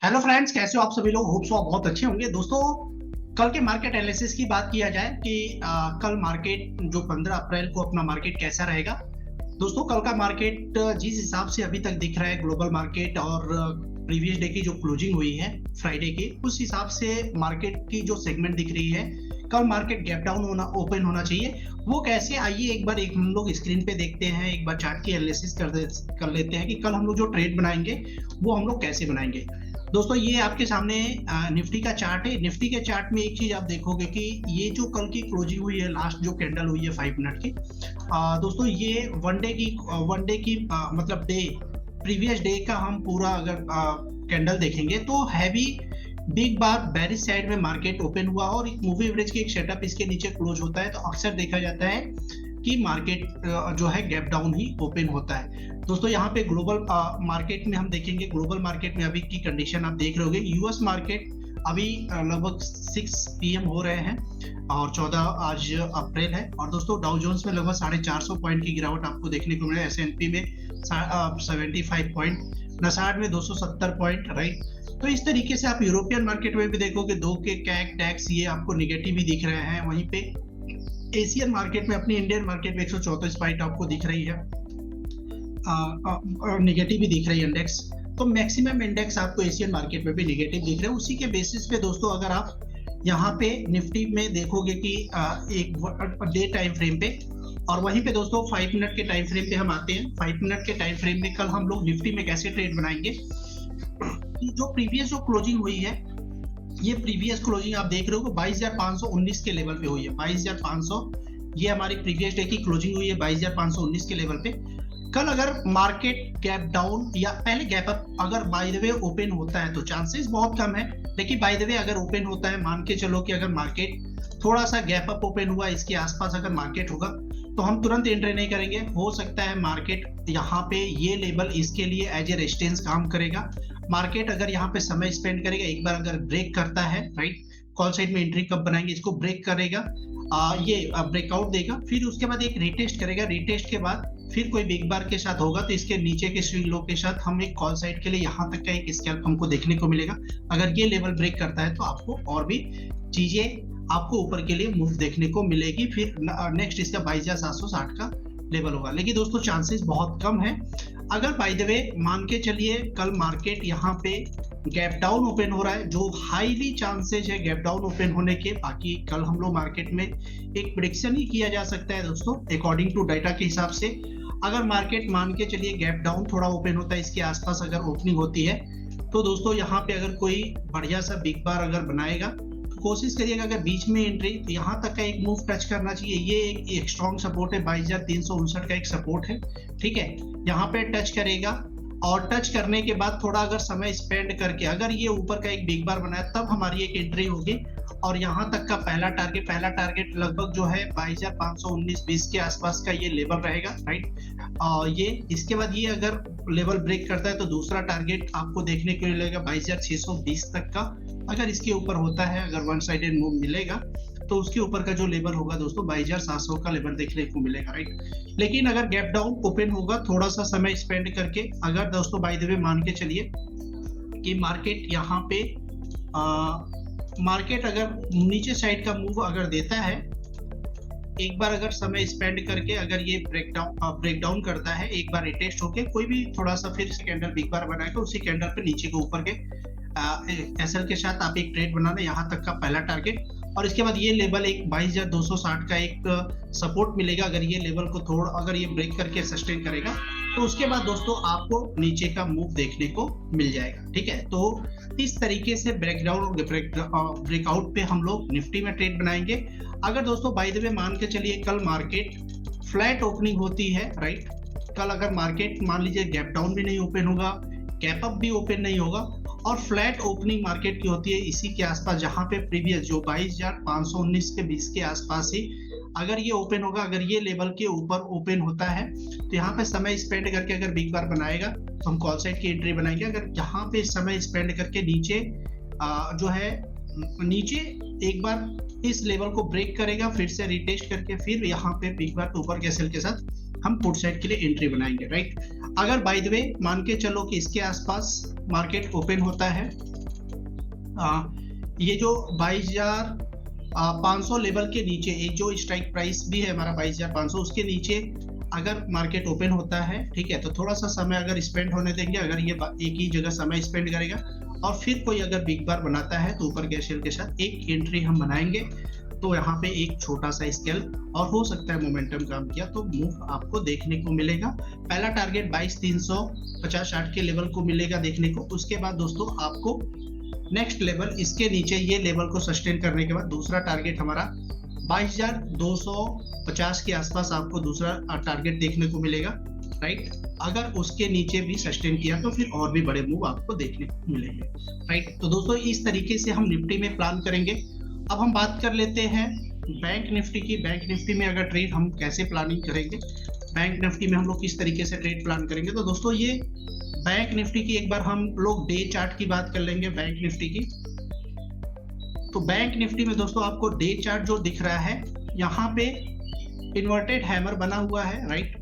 Hello friends, कैसे हो आप सभी लोग। होप सो आप बहुत अच्छे होंगे। दोस्तों, कल के मार्केट एनालिसिस की बात किया जाए कि कल मार्केट जो 15 अप्रैल को अपना मार्केट कैसा रहेगा। दोस्तों, कल का मार्केट जिस हिसाब से अभी तक दिख रहा है ग्लोबल मार्केट और प्रीवियस डे की जो क्लोजिंग हुई है फ्राइडे की, उस हिसाब से मार्केट की जो सेगमेंट दिख रही है, कल मार्केट गैप डाउन होना ओपन होना चाहिए। वो कैसे, आइए एक बार हम लोग स्क्रीन पे देखते हैं, एक बार चार्ट की एनालिसिस कर लेते हैं कि कल हम लोग जो ट्रेड बनाएंगे वो हम लोग कैसे बनाएंगे। दोस्तों, ये आपके सामने निफ्टी का चार्ट है। निफ्टी के चार्ट में एक चीज आप देखोगे कि ये जो कल की क्लोजिंग हुई है, लास्ट जो कैंडल हुई है 5 मिनट की, दोस्तों ये वन डे की मतलब डे प्रीवियस डे का हम पूरा अगर कैंडल देखेंगे तो हैवी बिग बार बेरिश साइड में मार्केट ओपन हुआ और एक मूवी एवरेज की एक सेटअप इसके नीचे क्लोज होता है, तो अक्सर देखा जाता है कि मार्केट जो है गैप डाउन ही ओपन होता है। दोस्तों, यहाँ पे ग्लोबल मार्केट में हम देखेंगे, ग्लोबल मार्केट में अभी की कंडीशन आप देख रहे होंगे। यूएस मार्केट अभी लगभग 6 PM हो रहे हैं और 14 आज अप्रैल है। और दोस्तों, डाउ जोन्स में लगभग 450 पॉइंट की गिरावट आपको देखने को मिला। S&P में 75 पॉइंट, नसार्ड में 270 पॉइंट, राइट। तो इस तरीके से आप यूरोपियन मार्केट में भी देखोगे, दो के कैक टैक्स ये आपको निगेटिव ही दिख रहे हैं। वहीं पे एशियन मार्केट में, अपनी इंडियन मार्केट में 134 पॉइंट आपको दिख रही है, निगेटिव भी दिख रही है इंडेक्स। तो मैक्सिमम इंडेक्स आपको एशियन मार्केट में भी निगेटिव दिख रहे हैं। उसी के बेसिस पे दोस्तों, अगर आप यहाँ पे निफ्टी में देखोगे कि एक डे टाइम फ्रेम पे, और वहीं पे दोस्तों 5 मिनट के टाइम फ्रेम पे हम आते हैं। 5 मिनट के टाइम फ्रेम में कल हम लोग निफ्टी में कैसे ट्रेड बनाएंगे। जो प्रीवियस जो क्लोजिंग हुई है, ये प्रीवियस क्लोजिंग आप देख रहे हो 22,519 के लेवल पे हुई है। 22,500 ये हमारी प्रीवियस डे की क्लोजिंग हुई है 22,519 के लेवल पे। कल अगर मार्केट गैप डाउन या पहले गैप अप अगर बाय द वे ओपन होता है तो चांसेस बहुत कम है, लेकिन बाय द वे अगर ओपन होता है, मान के चलो कि अगर मार्केट थोड़ा सा गैप अप ओपन हुआ, इसके आसपास अगर मार्केट होगा तो हम तुरंत एंट्री नहीं करेंगे। हो सकता है मार्केट यहाँ पे ये लेवल इसके लिए एज ए रेजिस्टेंस काम करेगा। मार्केट अगर यहाँ पे समय स्पेंड करेगा, एक बार अगर ब्रेक करता है, राइट, कॉल साइड में एंट्री कब बनाएंगे, इसको ब्रेक करेगा, ये ब्रेकआउट देगा, फिर उसके बाद एक रीटेस्ट करेगा। रीटेस्ट के बाद फिर कोई बिग बार के साथ होगा तो इसके नीचे के स्विंग लो के साथ हम एक कॉल साइड के लिए यहाँ तक का एक स्कैल्प हमको देखने को मिलेगा। अगर ये लेवल ब्रेक करता है तो आपको और भी चीजें आपको ऊपर के लिए मूव देखने को मिलेगी। फिर नेक्स्ट इसका 22,760 का लेवल होगा, लेकिन दोस्तों चांसेस बहुत कम है। अगर बाय द वे मान के चलिए कल मार्केट यहाँ पे गैप डाउन ओपन हो रहा है, जो हाईली चांसेस है गैप डाउन ओपन होने के। बाकी कल हम लोग मार्केट में एक प्रेडिक्शन ही किया जा सकता है दोस्तों, अकॉर्डिंग टू डाटा के हिसाब से। अगर मार्केट मान के चलिए गैप डाउन थोड़ा ओपन होता है, इसके आसपास अगर ओपनिंग होती है, तो दोस्तों यहाँ पे अगर कोई बढ़िया सा बिग बार अगर बनाएगा तो कोशिश करिएगा अगर बीच में एंट्री, तो यहाँ तक का एक मूव टच करना चाहिए। ये एक स्ट्रॉन्ग सपोर्ट है, 22,359 का एक सपोर्ट है, ठीक है। यहाँ पे टच करेगा और टच करने के बाद थोड़ा अगर समय स्पेंड करके अगर ये ऊपर का एक बिग बार बनाया, तब हमारी एक एंट्री होगी। और यहाँ तक का पहला टारगेट लगभग जो है 22,519-20 के आसपास का ये लेवल रहेगा, राइट। और ये इसके बाद ये अगर लेवल ब्रेक करता है तो दूसरा टारगेट आपको देखने को मिलेगा 22,620 तक का। अगर इसके ऊपर होता है, अगर वन साइडेड मूव मिलेगा, तो उसके ऊपर का जो लेवल होगा दोस्तों 22,700 का लेवल देखने को मिलेगा, राइट। लेकिन अगर गैप डाउन ओपन होगा थोड़ा सा समय स्पेंड करके, अगर दोस्तों बाय द वे मान के चलिए कि मार्केट यहाँ पे मार्केट अगर नीचे साइड का मूव अगर देता है, एक बार अगर समय स्पेंड करके अगर ये ब्रेक डाउन करता है, एक बार रिटेस्ट होके कोई भी थोड़ा सा फिर से कैंडल बिग बार बनाएगा, उसी कैंडल पे नीचे के ऊपर के एसएल के साथ आप एक ट्रेड बनाना, यहाँ तक का पहला टारगेट। और इसके बाद ये लेवल एक 22,260 का एक सपोर्ट मिलेगा। अगर ये लेवल को थोड़ा अगर ये ब्रेक करके सस्टेन करेगा तो उसके बाद दोस्तों आपको नीचे का मूव देखने को मिल जाएगा, ठीक है। तो इस तरीके से ब्रेकडाउन और ब्रेकआउट पे हम लोग निफ्टी में ट्रेड बनाएंगे। अगर दोस्तों बाय द वे मान के चलिए कल मार्केट फ्लैट ओपनिंग होती है, राइट, कल अगर मार्केट मान लीजिए गैप डाउन भी नहीं ओपन होगा, गैप अप भी ओपन नहीं होगा और फ्लैट ओपनिंग मार्केट की होती है इसी के आसपास, जहां पे प्रीवियस जो 22,519 के 20 के आसपास ही अगर ये ओपन होगा, अगर ये लेवल के ऊपर ओपन होता है तो यहाँ पे समय स्पेंड करके अगर बिग बार बनाएगा तो हम कॉल साइड की एंट्री बनाएंगे। अगर यहाँ पे समय स्पेंड करके नीचे जो है नीचे एक बार इस लेवल को ब्रेक करेगा, फिर से रिटेस्ट करके फिर यहाँ पे बिग बार के ऊपर के सेल के साथ हम पुट साइड के लिए एंट्री बनाएंगे, राइट। अगर बाय द वे मान के चलो कि इसके आसपास मार्केट ओपन होता है ये जो 22,500 लेवल के नीचे एक जो स्ट्राइक प्राइस भी है हमारा 22,500, उसके नीचे अगर मार्केट ओपन होता है, ठीक है, तो थोड़ा सा समय अगर स्पेंड होने देंगे, अगर ये एक ही जगह समय स्पेंड करेगा और फिर कोई अगर बिग बार बनाता है तो ऊपर के शेयर के साथ एक एंट्री हम बनाएंगे, तो यहाँ पे एक छोटा सा स्केल और हो सकता है मोमेंटम काम किया तो मूव आपको देखने को मिलेगा। पहला टारगेट 22,350-60 के लेवल को मिलेगा देखने को। उसके बाद दोस्तों आपको नेक्स्ट लेवल इसके नीचे ये लेवल को सस्टेन करने के बाद दूसरा टारगेट हमारा 22,250 के आसपास आपको दूसरा टारगेट देखने को मिलेगा, राइट। अगर उसके नीचे भी सस्टेन किया तो फिर और भी बड़े मूव आपको देखने को मिलेंगे, राइट। तो दोस्तों इस तरीके से हम निफ्टी में प्लान करेंगे। अब हम बात कर लेते हैं बैंक निफ्टी की। बैंक निफ्टी में अगर ट्रेड हम कैसे प्लानिंग करेंगे, बैंक निफ्टी में हम लोग किस तरीके से ट्रेड प्लान करेंगे, तो दोस्तों ये बैंक निफ्टी की एक बार हम लोग डे चार्ट की बात कर लेंगे बैंक निफ्टी की। तो बैंक निफ्टी में दोस्तों आपको डे चार्ट जो दिख रहा है, यहाँ पे इन्वर्टेड हैमर बना हुआ है, राइट।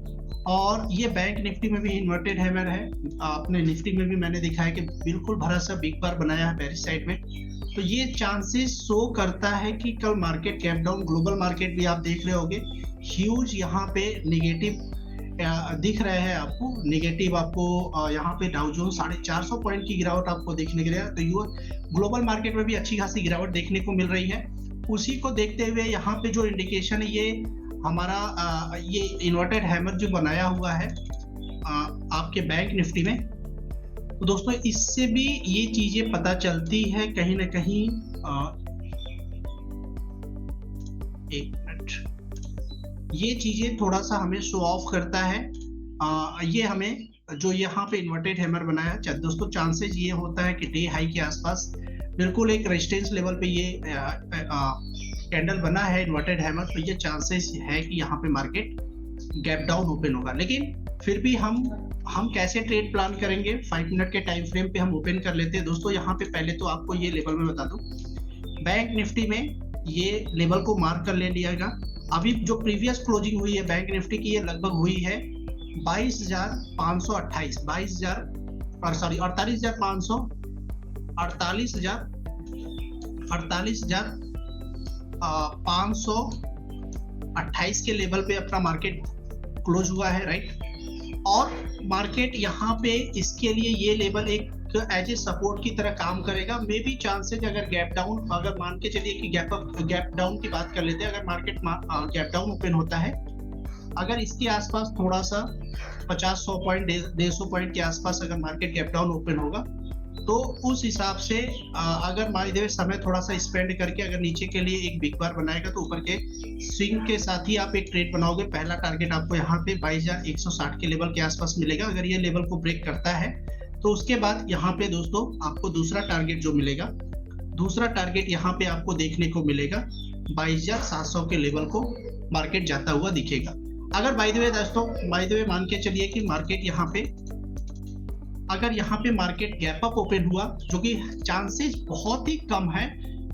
और ये बैंक निफ्टी में भी इन्वर्टेड हैमर है, अपने निफ्टी में भी मैंने दिखाया कि बिल्कुल भरा सा बिग बार बनाया है बेरिश साइड में। तो ये चांसेस शो करता है कि कल market gap down, global market भी आप देख रहे होंगे ह्यूज यहाँ पे निगेटिव दिख रहे हैं आपको, निगेटिव आपको यहाँ पे डाउ जोन्स 450 पॉइंट की गिरावट आपको देखने को मिलेगा। तो ग्लोबल मार्केट में भी अच्छी खासी गिरावट देखने को मिल रही है। उसी को देखते हुए यहाँ पे जो इंडिकेशन है ये हमारा ये इन्वर्टेड हैमर जो बनाया हुआ है आपके बैंक निफ्टी में, तो दोस्तों इससे भी ये चीजें पता चलती है कहीं ना कहीं। एक मिनट, ये चीजें थोड़ा सा हमें शो ऑफ करता है। ये हमें जो यहाँ पे इन्वर्टेड हैमर बनाया है दोस्तों, चांसेस ये होता है कि डे हाई के आसपास बिल्कुल एक रेजिस्टेंस लेवल पे ये कैंडल बना है इन्वर्टेड हैमर, तो ये चांसेस है कि यहाँ पे मार्केट गैप डाउन ओपन होगा। लेकिन फिर भी हम कैसे ट्रेड प्लान करेंगे, 5 मिनट के टाइम फ्रेम पे हम ओपन कर लेते हैं दोस्तों। यहाँ पे पहले तो आपको ये लेवल में बता दूं, बैंक निफ्टी में ये लेवल को मार्क कर ले लिएगा। अभी जो प्रीवियस क्लोजिंग हुई है बैंक निफ्टी की, ये लगभग हुई है 22,528, 48,528 के लेवल पे अपना मार्केट क्लोज हुआ है, राइट। और मार्केट यहाँ पे इसके लिए ये लेवल एक एज ए सपोर्ट की तरह काम करेगा। मे बी चांसेस अगर गैप डाउन, अगर मान के चलिए कि गैप डाउन की बात कर लेते हैं, अगर मार्केट गैप डाउन ओपन होता है, अगर इसके आसपास थोड़ा सा 50-100 पॉइंट 150 पॉइंट के आसपास अगर मार्केट गैप डाउन ओपन होगा, तो उस हिसाब से अगर मान लीजिए समय थोड़ा सा स्पेंड करके अगर नीचे के लिए एक बिग बार बनाएगा, तो ऊपर के स्विंग के साथ ही आप एक ट्रेड बनाओगे। पहला टारगेट आपको यहाँ पे 22,160 के लेवल के आसपास मिलेगा। अगर ये लेवल को ब्रेक करता है तो उसके बाद यहाँ पे दोस्तों आपको दूसरा टारगेट जो मिलेगा, दूसरा टारगेट यहाँ पे आपको देखने को मिलेगा 22,700 के लेवल को मार्केट जाता हुआ दिखेगा। अगर बाय द वे दोस्तों, मान के चलिए कि मार्केट यहाँ पे, अगर यहाँ पे मार्केट गैप अप ओपन हुआ, जो कि चांसेस बहुत ही कम है,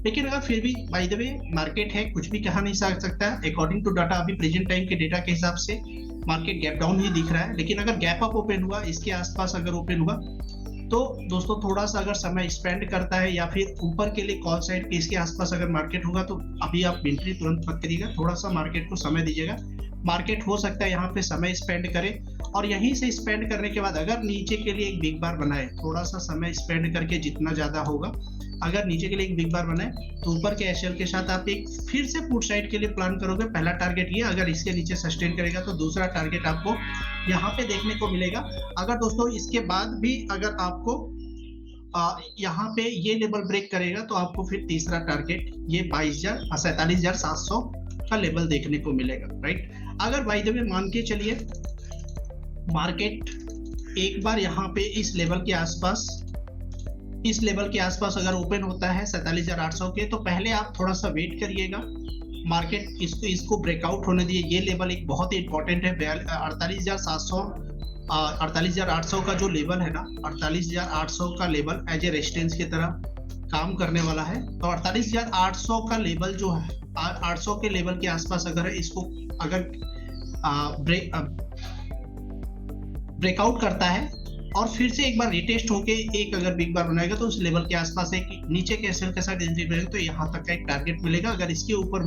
लेकिन अगर फिर भी बाय द वे मार्केट है, कुछ भी कहा नहीं जा सकता है। अकॉर्डिंग टू डाटा, अभी प्रेजेंट टाइम के डेटा के हिसाब से मार्केट गैप डाउन ही दिख रहा है। लेकिन अगर गैप अप ओपन हुआ, इसके आसपास अगर ओपन हुआ, तो दोस्तों थोड़ा सा अगर समय स्पेंड करता है या फिर ऊपर के लिए कॉल साइड के इसके आसपास अगर मार्केट होगा, तो अभी आप एंट्री तुरंत मत करिएगा, थोड़ा सा मार्केट को समय दीजिएगा। मार्केट हो सकता है यहाँ पे समय स्पेंड करे, और यहीं से स्पेंड करने के बाद अगर नीचे के लिए एक बिग बार बनाए, थोड़ा सा समय स्पेंड करके जितना ज्यादा होगा, अगर नीचे के लिए एक बिग बार बनाए, तो ऊपर के एसएल के साथ आप एक फिर से पुट साइड के लिए प्लान करोगे। पहला टारगेट ये, अगर इसके नीचे सस्टेन करेगा तो दूसरा टारगेट आपको यहाँ पे देखने को मिलेगा। अगर दोस्तों इसके बाद भी अगर आपको यहाँ पे ये लेवल ब्रेक करेगा, तो आपको फिर तीसरा टारगेट ये 47,700 का लेवल देखने को मिलेगा, राइट। अगर बाय द वे मान के चलिए मार्केट एक बार यहाँ पे इस लेवल के आसपास अगर ओपन होता है 47,800 के, तो पहले आप थोड़ा सा वेट करिएगा, मार्केट इसको ब्रेकआउट होने दिए। ये लेवल एक बहुत ही इंपॉर्टेंट है, 48,800 का जो लेवल है ना, 48,800 का लेवल एज ए रेजिस्टेंस की तरह काम करने वाला है। तो 48,800 का लेवल जो है, 800 के लेवल के आसपास अगर है, इसको अगर ब्रेकआउट करता है, और फिर से एक बार रिटेस्ट होके एक अगर बिग बार बनाएगा तो उस लेवल के आसपास एक नीचे के सेल के साथ एंट्री करेगा तो यहाँ तक का एक टारगेट मिलेगा। अगर इसके ऊपर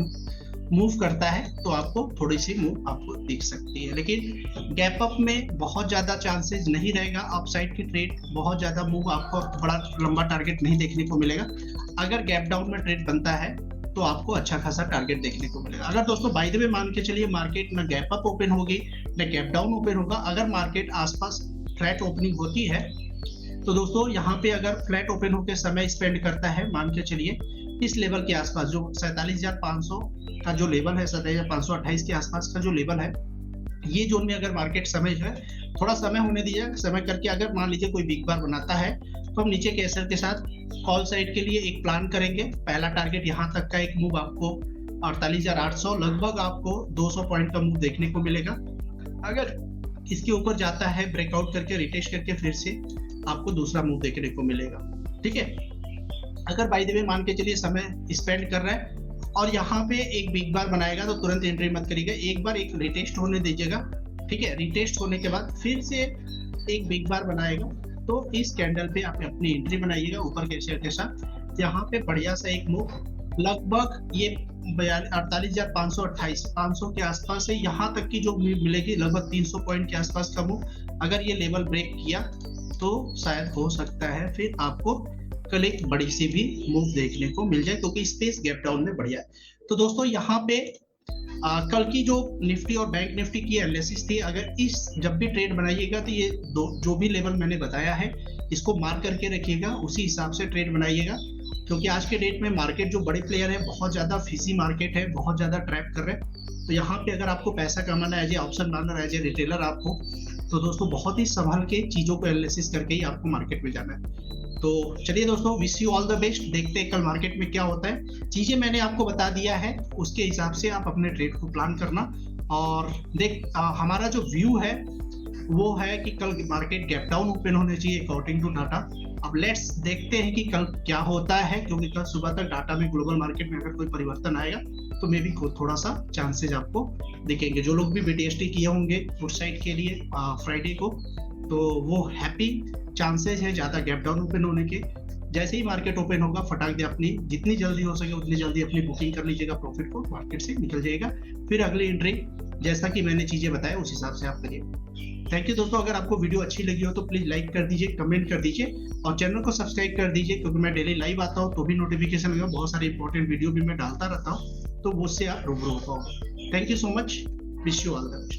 मूव करता है तो आपको थोड़ी सी मूव आपको दिख सकती है, लेकिन गैप अप में बहुत ज्यादा चांसेस नहीं रहेगा अपसाइड की ट्रेड, बहुत ज्यादा मूव आपको बड़ा लंबा टारगेट नहीं देखने को मिलेगा। अगर गैप डाउन में ट्रेड बनता है तो आपको अच्छा खासा टारगेट देखने को मिलेगा। अगर दोस्तों बाय द वे मान के चलिए मार्केट ना गैप अप ओपन होगी ना गैप डाउन ओपन होगा, अगर मार्केट आसपास फ्लैट ओपनिंग होती है तो दोस्तों यहाँ पे अगर फ्लैट ओपन होकर समय स्पेंड करता है, मान के चलिए इस लेवल के आसपास जो 47,500 का जो लेवल है, 47,528 के आसपास का जो लेवल है, ये जोन में अगर मार्केट समय है थोड़ा समय होने दीजिए, समय करके अगर मान लीजिए कोई बिग बार बनाता है तो हम नीचे के एसएल के साथ कॉल साइड के लिए एक प्लान करेंगे। पहला टारगेट यहाँ तक का एक मूव आपको 48,800 लगभग आपको 200 पॉइंट का मूव देखने को मिलेगा। अगर इसके ऊपर जाता है ब्रेकआउट करके रिटेस्ट करके फिर से आपको दूसरा मूव देखने को मिलेगा। ठीक है, अगर बाय द वे मान के चलिए समय स्पेंड कर रहा है और यहाँ पे एक बिग बार बनाएगा तो तुरंत एंट्री मत करिएगा, एक बार एक रिटेस्ट होने दीजिएगा। ठीक है, रिटेस्ट होने के बाद फिर से एक बिग बार बनाएगा तो इस कैंडल पे आप अपनी एंट्री बनाइएगा ऊपर के शेयर के साथ। यहाँ पे बढ़िया सा एक मूव लगभग ये 48,528 500 के आसपास है, यहाँ तक की जो मिलेगी लगभग 300 पॉइंट के आसपास का मूव। अगर ये लेवल ब्रेक किया तो शायद हो सकता है फिर आपको कल एक बड़ी सी भी मूव देखने को मिल जाए, क्योंकि स्पेस गैप डाउन में बढ़िया है। तो दोस्तों यहाँ पे कल की जो निफ्टी और बैंक निफ्टी की एनालिसिस थी, अगर इस जब भी ट्रेड बनाइएगा तो ये जो भी लेवल मैंने बताया है इसको मार्क करके रखिएगा, उसी हिसाब से ट्रेड बनाइएगा। क्योंकि आज के डेट में मार्केट जो बड़े प्लेयर है बहुत ज्यादा फिजी मार्केट है, बहुत ज्यादा ट्रैप कर रहे हैं। तो यहाँ पे अगर आपको पैसा कमाना है as a option binder as a retailer आपको, तो दोस्तों बहुत ही संभल के चीजों को एनालिसिस करके ही आपको मार्केट में जाना है। तो चलिए दोस्तों, wish you all the best. देखते हैं कल मार्केट में क्या होता है। चीजें मैंने आपको बता दिया है, उसके हिसाब से आप अपने ट्रेड को प्लान करना। और हमारा जो व्यू है वो है कि कल मार्केट गैप डाउन ओपन होने चाहिए अकॉर्डिंग टू डाटा। अब लेट्स देखते हैं कि कल क्या होता है, क्योंकि कल सुबह तक डाटा में ग्लोबल मार्केट में अगर कोई परिवर्तन आएगा तो मे भी थोड़ा सा चांसेज आपको दिखेंगे। जो लोग भी बीटीएसटी किए होंगे गुड साइड के लिए फ्राइडे को, तो वो हैप्पी चांसेस है ज्यादा गैप डाउन ओपन होने के। जैसे ही मार्केट ओपन होगा फटाक दे अपनी जितनी जल्दी हो सके उतनी जल्दी अपनी बुकिंग कर लीजिएगा, प्रॉफिट को मार्केट से निकल जाएगा। फिर अगली एंट्री जैसा कि मैंने चीजें बताया उस हिसाब से आप करिए। थैंक यू दोस्तों। अगर आपको वीडियो अच्छी लगी हो तो प्लीज लाइक कर दीजिए, कमेंट कर दीजिए और चैनल को सब्सक्राइब कर दीजिए, क्योंकि मैं डेली लाइव आता हूँ तो भी नोटिफिकेशन लगा, बहुत सारे इंपॉर्टेंट वीडियो भी मैं डालता रहता हूँ, तो उससे आप रूबरू हो पाओगे। Thank you so much, wish you all the best.